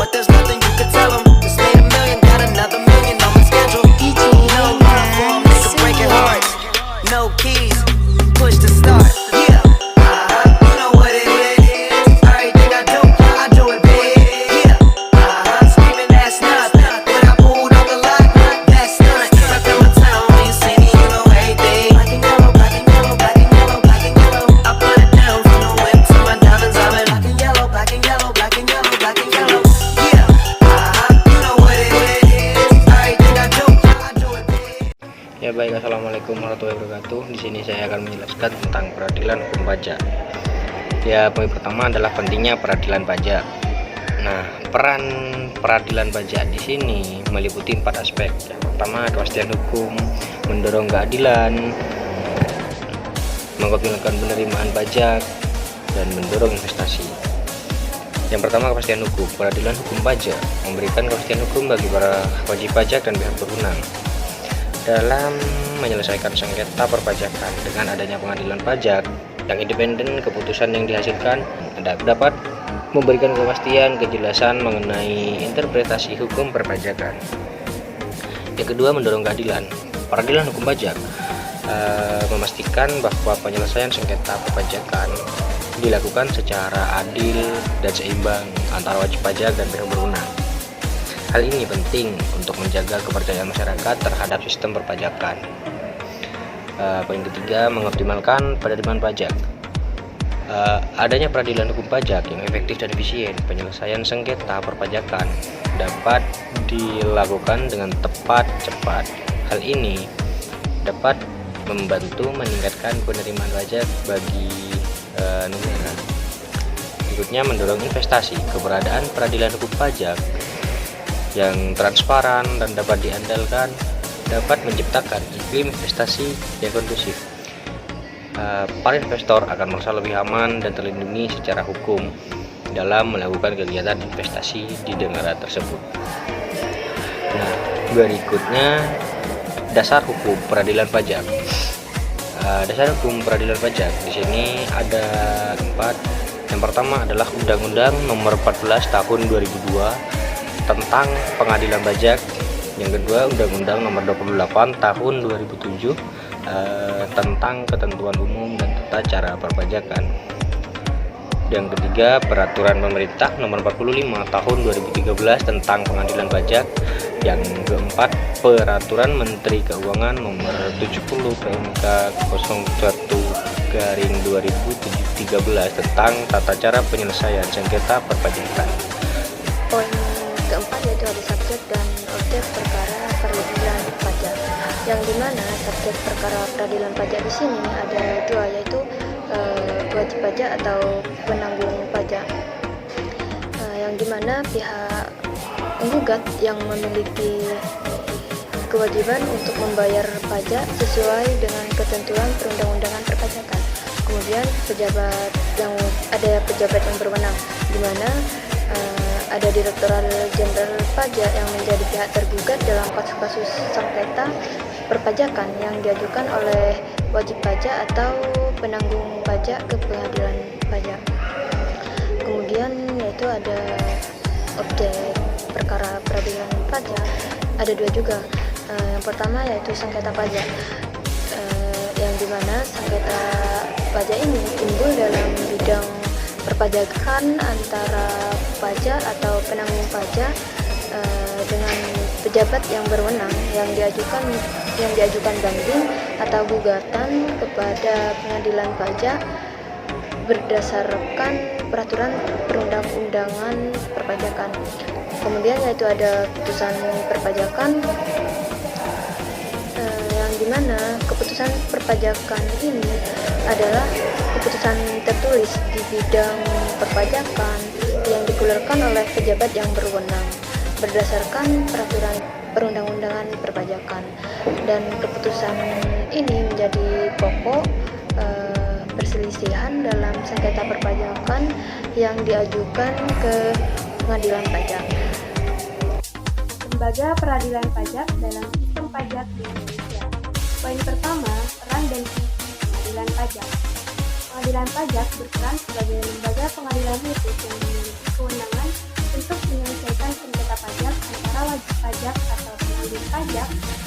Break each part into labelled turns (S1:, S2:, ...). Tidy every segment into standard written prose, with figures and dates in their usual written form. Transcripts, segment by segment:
S1: but there's nothing you can tell them. Just made a million, got another million on my schedule. No platform, nigga breaking hearts. No keys, push to start. Yeah, you know what it is. Everything I do it big. Yeah, screaming that's nothing. When I pulled on the lot, that's nothing. Stuck in my town, when you see me, you know everything. Black and yellow, black and yellow, black and yellow, black and yellow. I put it down from the whip to my diamonds. I'm in black and yellow, black and yellow, black and yellow, black and yellow. Yeah, you know what it is. Everything I do it big.
S2: Ya baik, assalamualaikum warahmatullahi wabarakatuh. Di sini saya akan menjelaskan tentang peradilan hukum pajak. Ya, poin pertama adalah pentingnya peradilan pajak. Nah, peran peradilan pajak di sini meliputi 4 aspek. Yang pertama, kepastian hukum, mendorong keadilan, mengoptimalkan penerimaan pajak, dan mendorong investasi. Yang pertama, kepastian hukum. Peradilan hukum pajak memberikan kepastian hukum bagi para wajib pajak dan pihak berwenang dalam menyelesaikan sengketa perpajakan. Dengan adanya pengadilan pajak yang independen, keputusan yang dihasilkan dapat memberikan kepastian, kejelasan mengenai interpretasi hukum perpajakan. Yang kedua, mendorong keadilan. Peradilan hukum pajak memastikan bahwa penyelesaian sengketa perpajakan dilakukan secara adil dan seimbang antara wajib pajak dan pihak berwenang. Hal ini penting untuk menjaga kepercayaan masyarakat terhadap sistem perpajakan. Poin ketiga, mengoptimalkan penerimaan pajak. Adanya peradilan hukum pajak yang efektif dan efisien, penyelesaian sengketa perpajakan dapat dilakukan dengan tepat, cepat. Hal ini dapat membantu meningkatkan penerimaan pajak bagi negara. Berikutnya, mendorong investasi. Keberadaan peradilan hukum pajak yang transparan dan dapat diandalkan dapat menciptakan iklim investasi yang kondusif. Para investor akan merasa lebih aman dan terlindungi secara hukum dalam melakukan kegiatan investasi di negara tersebut. Nah, berikutnya dasar hukum peradilan pajak. Dasar hukum peradilan pajak di sini ada 4. Yang pertama adalah Undang-Undang Nomor 14 Tahun 2002 tentang pengadilan pajak. Yang kedua, Undang-Undang Nomor 28 Tahun 2007 tentang ketentuan umum dan tata cara perpajakan. Yang ketiga, Peraturan Pemerintah Nomor 45 Tahun 2013 tentang pengadilan pajak. Yang keempat, Peraturan Menteri Keuangan Nomor 70 PMK 01/2013 tentang tata cara penyelesaian sengketa perpajakan.
S3: Poin keempat yaitu ada subjek dan objek perkara peradilan pajak, yang dimana subjek perkara peradilan pajak di sini ada 2, yaitu wajib pajak atau penanggung pajak, yang dimana pihak penggugat yang memiliki kewajiban untuk membayar pajak sesuai dengan ketentuan perundang-undangan perpajakan. Kemudian pejabat yang berwenang, di mana ada Direktorat Jenderal Pajak yang menjadi pihak tergugat dalam kasus-kasus sengketa perpajakan yang diajukan oleh wajib pajak atau penanggung pajak ke pengadilan pajak. Kemudian yaitu ada objek perkara peradilan pajak, ada 2 juga. Yang pertama yaitu sengketa pajak, yang dimana sengketa pajak ini timbul dalam bidang perpajakan antara pajak atau penanggung pajak dengan pejabat yang berwenang yang diajukan banding atau gugatan kepada pengadilan pajak berdasarkan peraturan perundang-undangan perpajakan. Kemudian yaitu ada putusan perpajakan, yang dimana keputusan perpajakan ini adalah keputusan tertulis di bidang perpajakan yang dikeluarkan oleh pejabat yang berwenang berdasarkan peraturan perundang-undangan perpajakan, dan keputusan ini menjadi pokok perselisihan dalam sengketa perpajakan yang diajukan ke pengadilan pajak.
S4: Lembaga peradilan pajak dalam sistem pajak di Indonesia. Poin pertama, peran dan fungsi pengadilan pajak. Pengadilan pajak berperan sebagai lembaga pengadilan khusus yang memiliki kewenangan untuk menyelesaikan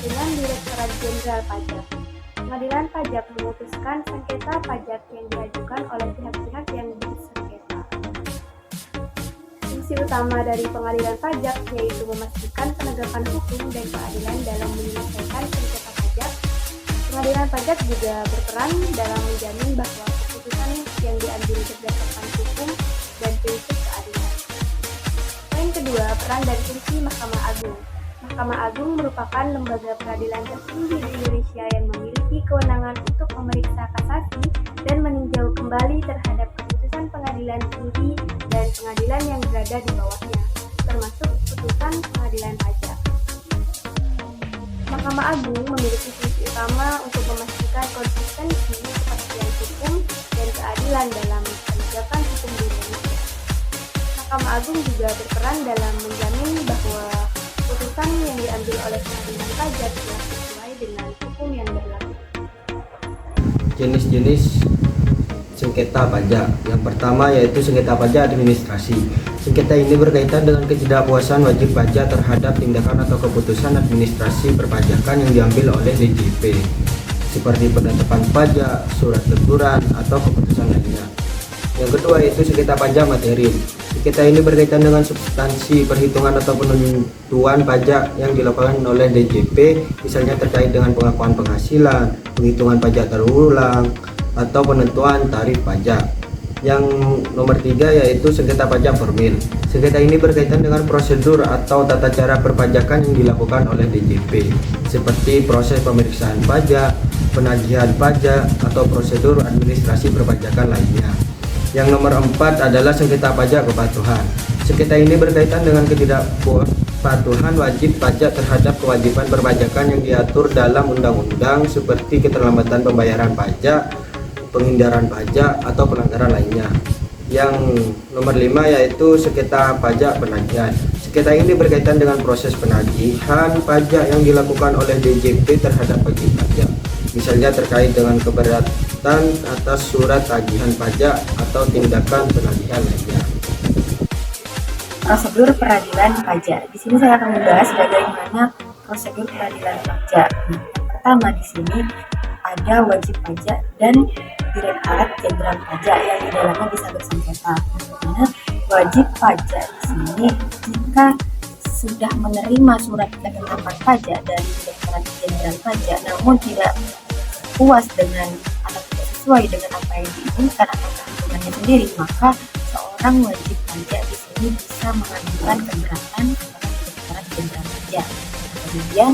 S4: dengan Direktorat Jenderal Pajak. Pengadilan pajak memutuskan sengketa pajak yang diajukan oleh pihak-pihak yang disengketa. Fungsi utama dari pengadilan pajak yaitu memastikan penegakan hukum dan keadilan dalam menyelesaikan sengketa pajak. Pengadilan pajak juga berperan dalam menjamin bahwa keputusan yang diambil berdasarkan hukum dan prinsip keadilan. Poin kedua, peran dan fungsi Mahkamah Agung. Mahkamah Agung merupakan lembaga peradilan tertinggi di Indonesia yang memiliki kewenangan untuk memeriksa kasasi dan meninjau kembali terhadap keputusan pengadilan tinggi dan pengadilan yang berada di bawahnya, termasuk putusan pengadilan pajak. Mahkamah Agung memiliki fungsi utama untuk memastikan konsistensi, kepastian hukum, dan keadilan dalam penegakan hukum di Indonesia. Mahkamah Agung juga berperan dalam menjamin bahwa putusan yang diambil oleh pengadilan pajak telah sesuai dengan hukum yang berlaku.
S5: Jenis-jenis sengketa pajak. Yang pertama yaitu sengketa pajak administrasi. Sengketa ini berkaitan dengan ketidakpuasan wajib pajak terhadap tindakan atau keputusan administrasi perpajakan yang diambil oleh DJP, seperti penetapan pajak, surat teguran, atau keputusan lainnya. Yang kedua yaitu sengketa pajak material. Sengketa ini berkaitan dengan substansi perhitungan atau penentuan pajak yang dilakukan oleh DJP, misalnya terkait dengan pengakuan penghasilan, penghitungan pajak terulang, atau penentuan tarif pajak. Yang nomor tiga yaitu sengketa pajak formil. Sengketa ini berkaitan dengan prosedur atau tata cara perpajakan yang dilakukan oleh DJP, seperti proses pemeriksaan pajak, penagihan pajak, atau prosedur administrasi perpajakan lainnya. Yang nomor 4 adalah sengketa pajak kepatuhan. Sengketa ini berkaitan dengan ketidakpatuhan wajib pajak terhadap kewajiban perpajakan yang diatur dalam undang-undang, seperti keterlambatan pembayaran pajak, penghindaran pajak, atau pelanggaran lainnya. Yang nomor 5 yaitu sengketa pajak penagihan. Sengketa ini berkaitan dengan proses penagihan pajak yang dilakukan oleh DJP terhadap wajib pajak, misalnya terkait dengan keberatan atas surat tagihan pajak atau tindakan penagihan lainnya.
S6: Prosedur peradilan pajak. Di sini saya akan membahas bagaimana prosedur peradilan pajak. Nah, yang pertama di sini ada wajib pajak dan Direktorat Jenderal Pajak yang di dalamnya bisa bersengketa. Karena wajib pajak di sini jika sudah menerima surat ketetapan pajak dari Direktorat Jenderal Pajak namun tidak puas dengan atau tidak sesuai dengan apa yang diinginkan atau perhitungannya sendiri, maka seorang wajib pajak di sini bisa mengajukan keberatan kepada Direktorat Jenderal Pajak. Kemudian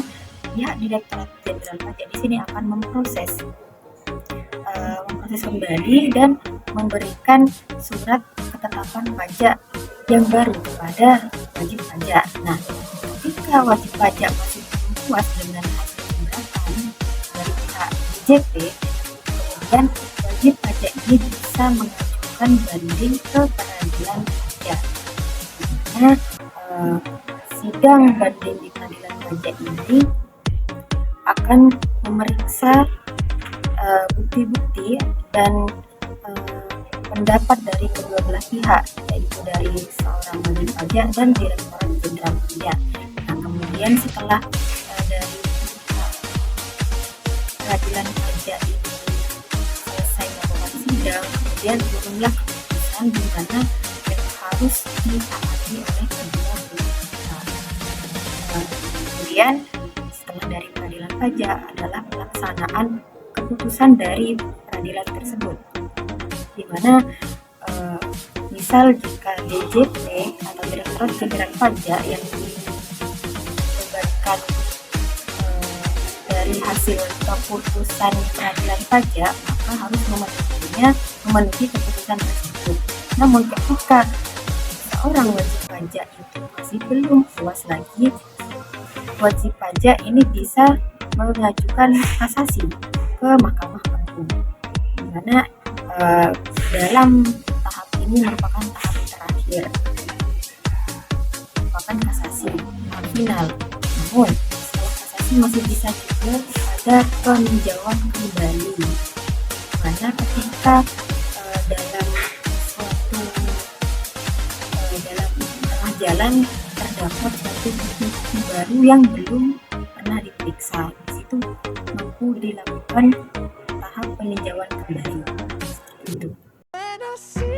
S6: pihak Direktorat Jenderal Pajak di sini akan memproses kembali dan memberikan surat ketetapan pajak yang baru kepada wajib pajak. Nah, ketika wajib pajak masih belum puas dengan hasil keberatan dari pihak DJP, kemudian wajib pajak ini bisa mengajukan banding ke pengadilan pajak. Nah, sidang banding di pengadilan pajak ini akan memeriksa bukti-bukti dan pendapat dari kedua belah pihak, yaitu dari seorang wajib pajak dan Direktorat Jenderal Pajak. Nah, kemudian setelah dari peradilan pajak ini selesai melakukan sidang, kemudian turunlah keputusan di mana yang harus ditaati oleh kedua belah pihak. Kemudian setelah dari peradilan pajak adalah pelaksanaan keputusan dari peradilan tersebut, di mana misal jika DJP atau Direktorat Jenderal Pajak yang memberikan dari hasil keputusan peradilan pajak, maka harus memenuhi keputusan tersebut. Namun ketika seorang wajib pajak itu masih belum puas lagi, wajib pajak ini bisa mengajukan kasasi ke Mahkamah Agung, di mana dalam tahap ini merupakan tahap terakhir, merupakan kasasi tahap final. Namun setelah kasasi masih bisa juga ada peninjauan kembali, mana ketika dalam tengah jalan terdapat suatu bukti baru yang belum pernah pernah diperiksa. Di situ mampu dilakukan tahap peninjauan kembali. Seperti itu.
S1: When I see